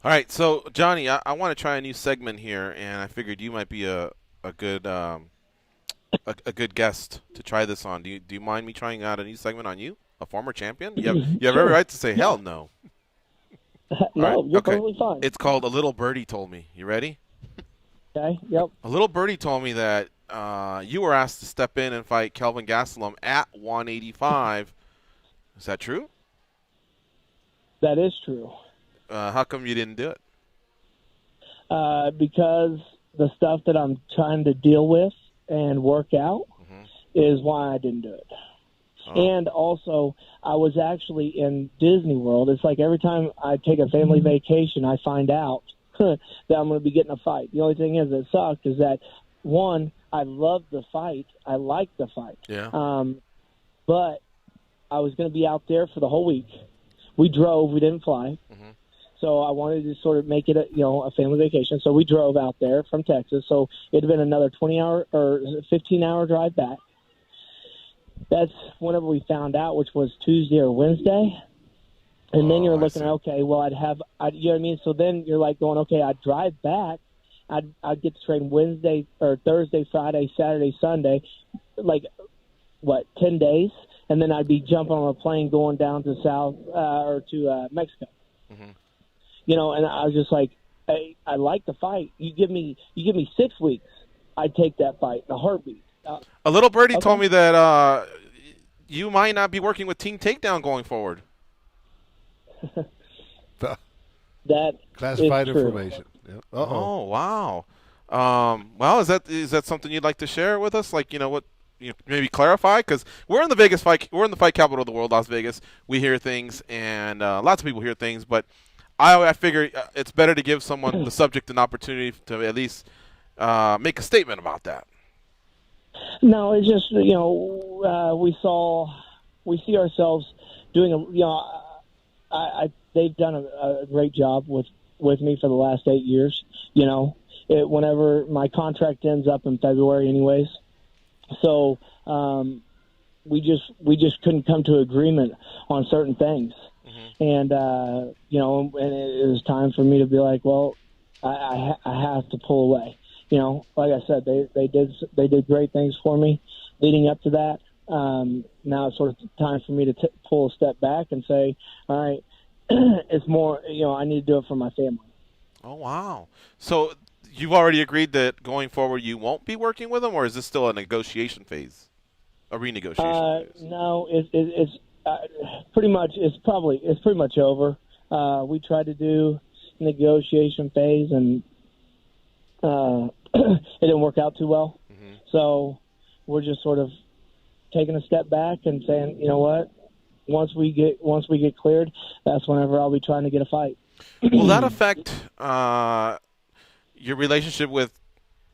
All right, so Johnny, I want to try a new segment here, and I figured you might be a good a good guest to try this on. Do you mind me trying out a new segment on you, a former champion? You have every Sure. right to say Yeah. hell no. All right, No, you're okay. perfectly fine. It's called A Little Birdie Told Me. You ready? Okay. Yep. A little birdie told me that you were asked to step in and fight Kelvin Gastelum at 185. Is that true? That is true. How come you didn't do it? Because the stuff that I'm trying to deal with and work out Hmm. is why I didn't do it. Oh, And also, I was actually in Disney World. It's like every time I take a family vacation, I find out that I'm going to be getting a fight. The only thing is that sucked is that, one, I loved the fight. I liked the fight. yeah. But I was going to be out there for the whole week. We drove. We didn't fly. Hmm. So I wanted to sort of make it a family vacation. So we drove out there from Texas. So it'd have been another 20-hour or 15-hour drive back. That's whenever we found out, which was Tuesday or Wednesday. And then you're Oh, I looking, see. okay, well, you know what I mean? So then you're like going, okay, I'd drive back. I'd get to train Wednesday or Thursday, Friday, Saturday, Sunday, like, 10 days? And then I'd be jumping on a plane going down to Mexico. Hmm. And I was just like, hey, I like the fight. You give me 6 weeks, I'd take that fight in a heartbeat. A little birdie told Okay. me that you might not be working with Team Takedown going forward. That is Classified true. information. Yep. Uh-oh. Oh, wow. Well, is that something you'd like to share with us? Like, maybe clarify, because we're in the Vegas fight. We're in the fight capital of the world, Las Vegas. We hear things, and lots of people hear things. But I figure it's better to give someone the subject an opportunity to at least make a statement about that. No, it's just we see ourselves doing they've done a great job with me for the last 8 years. Whenever my contract ends up in February, anyways. So we just couldn't come to agreement on certain things, Hmm. and and it was time for me to be like, well, I have to pull away. Like I said, they did great things for me leading up to that. Now it's sort of time for me to pull a step back and say, all right, it's more. I need to do it for my family. Oh, wow. So you've already agreed that going forward you won't be working with them, or is this still a negotiation phase, a renegotiation phase? No, it's pretty much. It's pretty much over. We tried to do negotiation phase, and it didn't work out too well. Hmm. So we're just sort of taking a step back and saying, you know what? Once we get cleared, that's whenever I'll be trying to get a fight. Will that affect your relationship with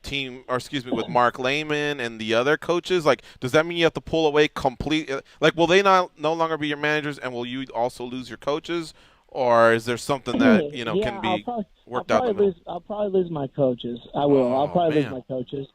with Mark Lehman and the other coaches? Like, does that mean you have to pull away completely? Like, will they not no longer be your managers, and will you also lose your coaches, or is there something that Yeah, can be worked out in the middle? I'll probably lose my coaches. I will. I'll Oh probably lose man. my coaches.